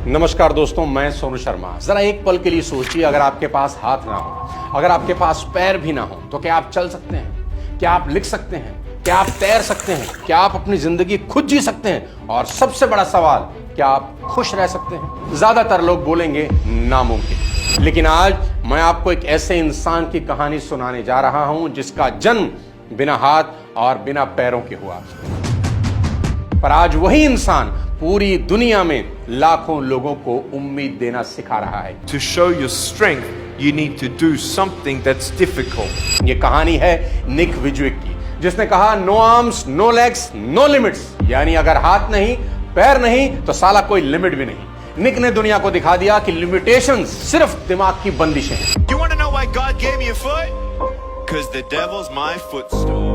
नमस्कार दोस्तों, मैं सोनू शर्मा। जरा एक पल के लिए सोचिए, अगर आपके पास हाथ ना हो, अगर आपके पास पैर भी ना हो, तो क्या आप चल सकते हैं? क्या आप लिख सकते हैं? क्या आप तैर सकते हैं? क्या आप अपनी जिंदगी खुद जी सकते हैं? और सबसे बड़ा सवाल, क्या आप खुश रह सकते हैं? ज्यादातर लोग बोलेंगे नामुमकिन। लेकिन आज मैं आपको एक ऐसे इंसान की कहानी सुनाने जा रहा हूं जिसका जन्म बिना हाथ और बिना पैरों के हुआ, पर आज वही इंसान पूरी दुनिया में लाखों लोगों को उम्मीद देना सिखा रहा है। To show your strength, you need to do something that's difficult. ये कहानी है निक विजुइक की, जिसने कहा no arms, no legs, no limits. यानी अगर हाथ नहीं, पैर नहीं, तो साला कोई लिमिट भी नहीं। निक ने दुनिया को दिखा दिया कि लिमिटेशंस सिर्फ दिमाग की बंदिशें हैं। You want to know why God gave me a foot? Because the devil's my footstool.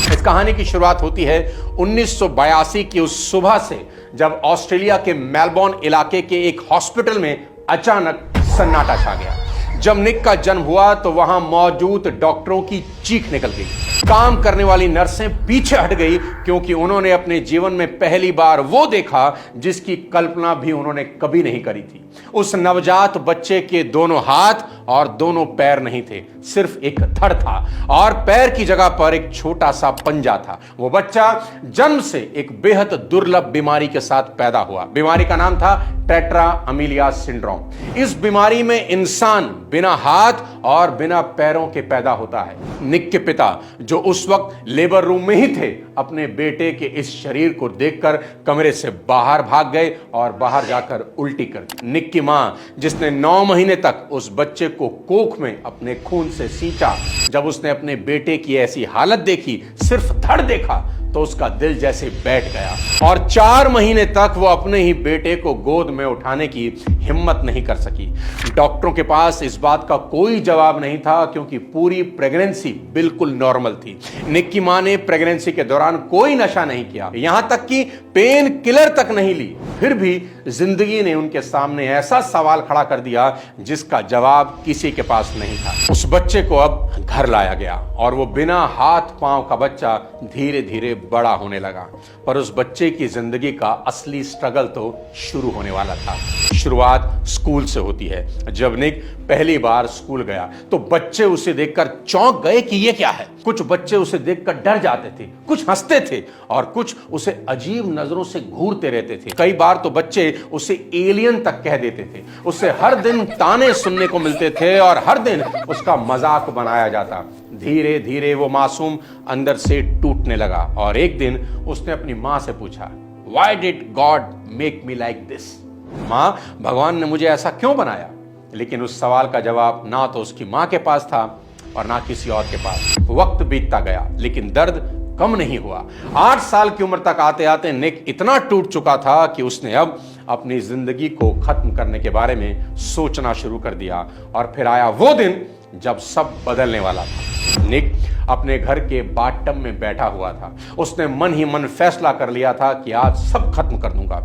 इस कहानी की शुरुआत होती है 1982 की उस सुबह से, जब ऑस्ट्रेलिया के मेलबोर्न इलाके के एक हॉस्पिटल में अचानक सन्नाटा छा गया। जब निक का जन्म हुआ तो वहां मौजूद डॉक्टरों की चीख निकल गई। काम करने वाली नर्सें पीछे हट गई, क्योंकि उन्होंने अपने जीवन में पहली बार वो देखा जिसकी कल्पना भी उन्होंने कभी नहीं करी थी। उस नवजात बच्चे के दोनों हाथ और दोनों पैर नहीं थे, सिर्फ एक धड़ था और पैर की जगह पर एक छोटा सा पंजा था। वो बच्चा जन्म से एक बेहद दुर्लभ बीमारी के साथ पैदा हुआ। बीमारी का नाम था टेट्रा अमीलिया सिंड्रोम। इस बीमारी में इंसान बिना हाथ और बिना पैरों के पैदा होता है। निक के पिता, जो उस वक्त लेबर रूम में ही थे, अपने बेटे के इस शरीर को देखकर कमरे से बाहर भाग गए और बाहर जाकर उल्टी कर दी। निक की मां, जिसने 9 महीने तक उस बच्चे को कोख में अपने खून से सींचा, जब उसने अपने बेटे की ऐसी हालत देखी, सिर्फ धड़ देखा, तो उसका दिल जैसे बैठ गया और 4 महीने तक वो अपने ही बेटे को गोद में उठाने की हिम्मत नहीं कर सकी। डॉक्टरों के पास इस बात का कोई जवाब नहीं था, क्योंकि पूरी प्रेगनेंसी बिल्कुल नॉर्मल थी। निक की मां ने प्रेगनेंसी के दौरान कोई नशा नहीं किया, यहां तक कि पेन किलर तक नहीं ली। फिर भी जिंदगी ने उनके सामने ऐसा सवाल खड़ा कर दिया जिसका जवाब किसी के पास नहीं था। उस बच्चे को अब घर लाया गया और वो बिना हाथ पांव का बच्चा धीरे धीरे बड़ा होने लगा। पर उस बच्चे की जिंदगी का असली स्ट्रगल तो शुरू होने वाला था। शुरुआत स्कूल से होती है। जब निक पहली बार स्कूल गया तो बच्चे उसे देखकर चौंक गए कि ये क्या है। कुछ बच्चे उसे देखकर डर जाते थे, कुछ हंसते थे और कुछ उसे अजीब नजरों से घूरते रहते थे। कई बार तो बच्चे उसे एलियन तक कह देते थे। उससे हर दिन ताने सुनने को मिलते थे और हर दिन उसका मजाक बनाया जाता। धीरे धीरे वो मासूम अंदर से टूटने लगा और एक दिन उसने अपनी मां से पूछा, Why did God make me like this? मां, भगवान ने मुझे ऐसा क्यों बनाया? लेकिन उस सवाल का जवाब ना तो उसकी मां के पास था और ना किसी और के पास। वक्त बीतता गया, लेकिन दर्द कम नहीं हुआ। 8 साल की उम्र तक आते आते निक इतना टूट चुका था कि उसने अब अपनी जिंदगी को खत्म करने के बारे में सोचना शुरू कर दिया। और फिर आया वो दिन जब सब बदलने वाला था। निक अपने घर के बाथटब में बैठा हुआ था। उसने मन ही मन फैसला कर लिया था कि आज सब खत्म कर दूंगा।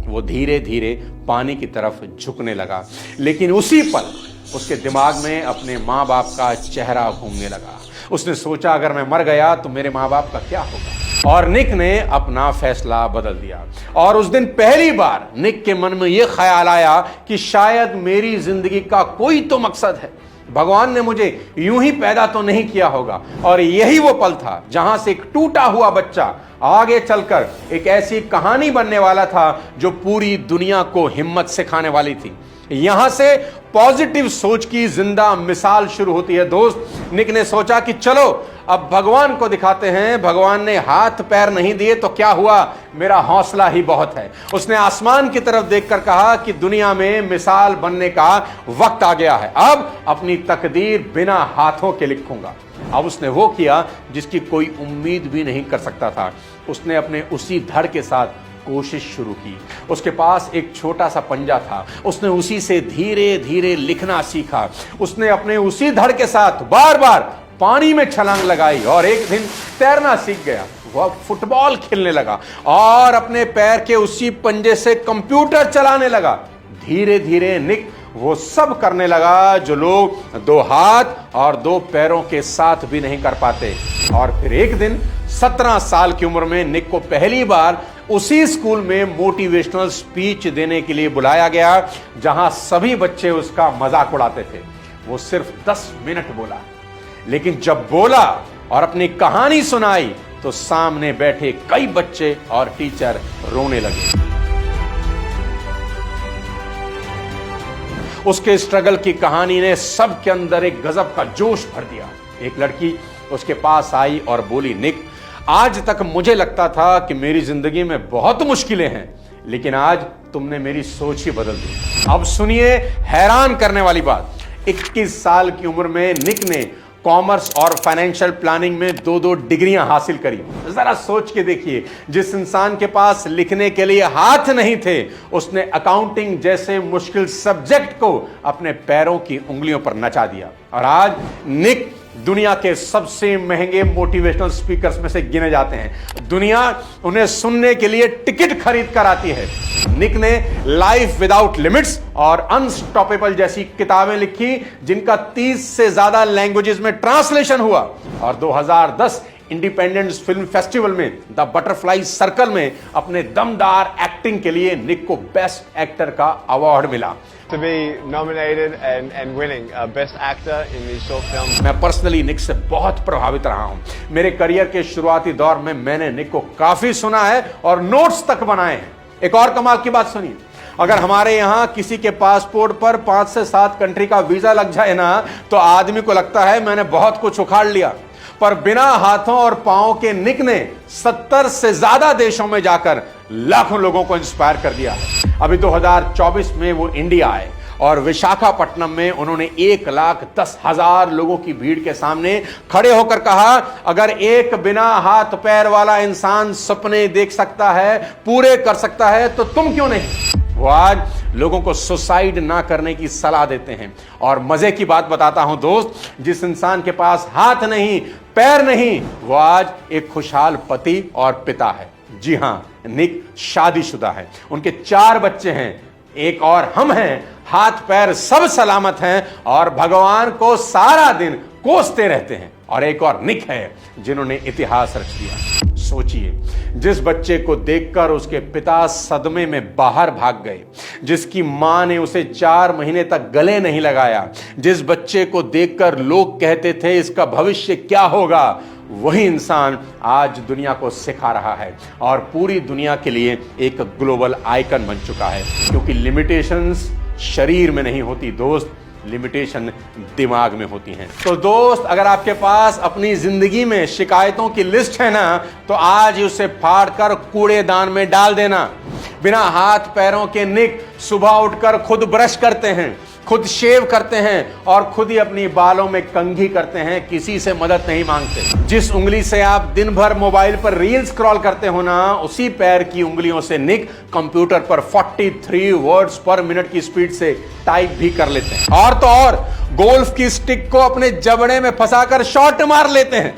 वो धीरे धीरे पानी की तरफ झुकने लगा, लेकिन उसी पल उसके दिमाग में अपने माँ बाप का चेहरा घूमने लगा। उसने सोचा, अगर मैं मर गया तो मेरे माँ बाप का क्या होगा? और निक ने अपना फैसला बदल दिया। और उस दिन पहली बार निक के मन में यह ख्याल आया कि शायद मेरी जिंदगी का कोई तो मकसद है। भगवान ने मुझे यूं ही पैदा तो नहीं किया होगा। और यही वो पल था जहां से एक टूटा हुआ बच्चा आगे चलकर एक ऐसी कहानी बनने वाला था जो पूरी दुनिया को हिम्मत सिखाने वाली थी। यहां से पॉजिटिव सोच की जिंदा मिसाल शुरू होती है। दोस्त, निक ने सोचा कि चलो अब भगवान को दिखाते हैं। भगवान ने हाथ पैर नहीं दिए तो क्या हुआ, मेरा हौसला ही बहुत है। उसने आसमान की तरफ देखकर कहा कि दुनिया में मिसाल बनने का वक्त आ गया है। अब अपनी तकदीर बिना हाथों के लिखूंगा। अब उसने वो किया जिसकी कोई उम्मीद भी नहीं कर सकता था। उसने अपने उसी धड़ के साथ कोशिश शुरू की। उसके पास एक छोटा सा पंजा था। उसने उसी से धीरे धीरे लिखना सीखा। उसने अपने उसी धड़ के साथ बार बार पानी में छलांग लगाई और एक दिन तैरना सीख गया। वह फुटबॉल खेलने लगा और अपने पैर के उसी पंजे से कंप्यूटर चलाने लगा। धीरे धीरे निक वो सब करने लगा जो लोग 2 हाथ और 2 पैरों के साथ भी नहीं कर पाते। और फिर एक दिन 17 साल की उम्र में निक को पहली बार उसी स्कूल में मोटिवेशनल स्पीच देने के लिए बुलाया गया जहां सभी बच्चे उसका मजाक उड़ाते थे। वो सिर्फ 10 मिनट बोला, लेकिन जब बोला और अपनी कहानी सुनाई तो सामने बैठे कई बच्चे और टीचर रोने लगे। उसके स्ट्रगल की कहानी ने सबके अंदर एक गजब का जोश भर दिया। एक लड़की उसके पास आई और बोली, निक, आज तक मुझे लगता था कि मेरी जिंदगी में बहुत मुश्किलें हैं, लेकिन आज तुमने मेरी सोच ही बदल दी। अब सुनिए हैरान करने वाली बात। 21 साल की उम्र में निक ने कॉमर्स और फाइनेंशियल प्लानिंग में 2-2 डिग्रियां हासिल करी। जरा सोच के देखिए, जिस इंसान के पास लिखने के लिए हाथ नहीं थे, उसने अकाउंटिंग जैसे मुश्किल सब्जेक्ट को अपने पैरों की उंगलियों पर नचा दिया। और आज निक दुनिया के सबसे महंगे मोटिवेशनल स्पीकर्स में से गिने जाते हैं। दुनिया उन्हें सुनने के लिए टिकट खरीद कर आती है। निक ने लाइफ विदाउट लिमिट्स और अनस्टॉपेबल जैसी किताबें लिखी, जिनका 30 से ज्यादा लैंग्वेजेस में ट्रांसलेशन हुआ। और 2010 इंडिपेंडेंस फिल्म फेस्टिवल में द बटरफ्लाई सर्कल में अपने दमदार एक्टिंग के लिए निक को बेस्ट एक्टर का अवार्ड मिला। To be nominated and winning Best Actor in the short film. मैं पर्सनली निक से बहुत प्रभावित रहा हूं। मेरे करियर के शुरुआती दौर में मैंने निक को काफी सुना है और नोट्स तक बनाए हैं। एक और कमाल की बात सुनिए, अगर हमारे यहां किसी के पासपोर्ट पर 5 से 7 कंट्री का वीजा लग जाए ना, तो आदमी को लगता है मैंने बहुत कुछ उखाड़ लिया। पर बिना हाथों और पांवों के निक ने 70 से ज्यादा देशों में जाकर लाखों लोगों को इंस्पायर कर दिया। अभी 2024 में वो इंडिया आए और विशाखापट्टनम में उन्होंने 1,10,000 लोगों की भीड़ के सामने खड़े होकर कहा, अगर एक बिना हाथ पैर वाला इंसान सपने देख सकता है, पूरे कर सकता है, तो तुम क्यों नहीं। वो आज लोगों को सुसाइड ना करने की सलाह देते हैं। और मजे की बात बताता हूं दोस्त, जिस इंसान के पास हाथ नहीं पैर नहीं, वो आज एक खुशहाल पति और पिता है। जी हां, निक शादीशुदा है, उनके 4 बच्चे हैं, एक और हम हैं। हाथ पैर सब सलामत हैं और भगवान को सारा दिन कोसते रहते हैं। और एक और निक है जिन्होंने इतिहास रच दिया। सोचिए, जिस बच्चे को देखकर उसके पिता सदमे में बाहर भाग गए, जिसकी मां ने उसे 4 महीने तक गले नहीं लगाया, जिस बच्चे को देखकर लोग कहते थे इसका भविष्य क्या होगा, वही इंसान आज दुनिया को सिखा रहा है और पूरी दुनिया के लिए एक ग्लोबल आइकन बन चुका है। क्योंकि लिमिटेशंस शरीर में नहीं होती दोस्त, लिमिटेशन दिमाग में होती हैं। तो दोस्त, अगर आपके पास अपनी जिंदगी में शिकायतों की लिस्ट है ना, तो आज ही उसे फाड़कर कूड़ेदान में डाल देना। बिना हाथ पैरों के निक सुबह उठकर खुद ब्रश करते हैं, खुद शेव करते हैं और खुद ही अपनी बालों में कंघी करते हैं, किसी से मदद नहीं मांगते। जिस उंगली से आप दिन भर मोबाइल पर रील स्क्रॉल करते हो ना, उसी पैर की उंगलियों से निक कंप्यूटर पर 43 वर्ड्स पर मिनट की स्पीड से टाइप भी कर लेते हैं। और तो और गोल्फ की स्टिक को अपने जबड़े में फंसाकर शॉट मार लेते हैं।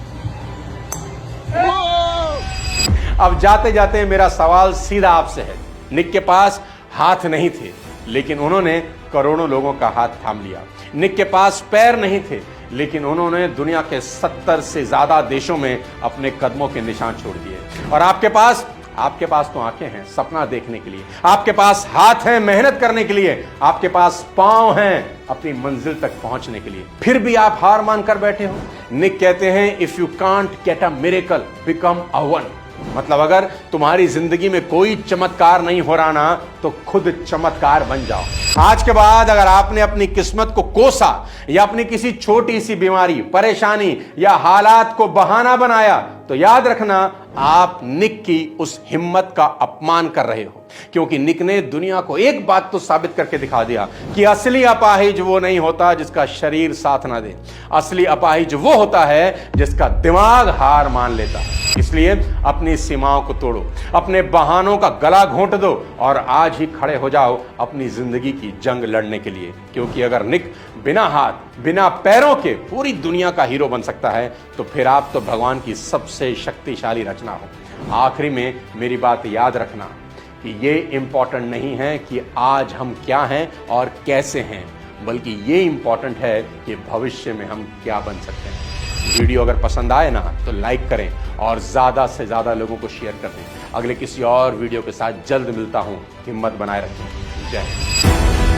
अब जाते जाते मेरा सवाल सीधा आपसे है। निक के पास हाथ नहीं थे, लेकिन उन्होंने करोड़ों लोगों का हाथ थाम लिया। निक के पास पैर नहीं थे, लेकिन उन्होंने दुनिया के 70 से ज्यादा देशों में अपने कदमों के निशान छोड़ दिए। और आपके पास तो आंखें हैं सपना देखने के लिए, आपके पास हाथ हैं मेहनत करने के लिए, आपके पास पांव हैं अपनी मंजिल तक पहुंचने के लिए, फिर भी आप हार मानकर बैठे हो। निक कहते हैं, if you can't get a miracle, become a one. मतलब अगर तुम्हारी जिंदगी में कोई चमत्कार नहीं हो रहा ना, तो खुद चमत्कार बन जाओ। आज के बाद अगर आपने अपनी किस्मत को कोसा या अपनी किसी छोटी सी बीमारी, परेशानी या हालात को बहाना बनाया, तो याद रखना आप निक की उस हिम्मत का अपमान कर रहे हो। क्योंकि निक ने दुनिया को एक बात तो साबित करके दिखा दिया कि असली अपाहिज वो नहीं होता जिसका शरीर साथ ना दे, असली अपाहिज वो होता है जिसका दिमाग हार मान लेता है। इसलिए अपनी सीमाओं को तोड़ो, अपने बहानों का गला घोंट दो और आज ही खड़े हो जाओ अपनी जिंदगी की जंग लड़ने के लिए। क्योंकि अगर निक बिना हाथ बिना पैरों के पूरी दुनिया का हीरो बन सकता है, तो फिर आप तो भगवान की सबसे शक्तिशाली रचना हो। आखिरी में मेरी बात याद रखना कि ये इंपॉर्टेंट नहीं है कि आज हम क्या हैं और कैसे हैं, बल्कि ये इंपॉर्टेंट है कि भविष्य में हम क्या बन सकते हैं। वीडियो अगर पसंद आए ना तो लाइक करें और ज़्यादा से ज़्यादा लोगों को शेयर कर दें। अगले किसी और वीडियो के साथ जल्द मिलता हूँ। हिम्मत बनाए रखें। जय हिंद।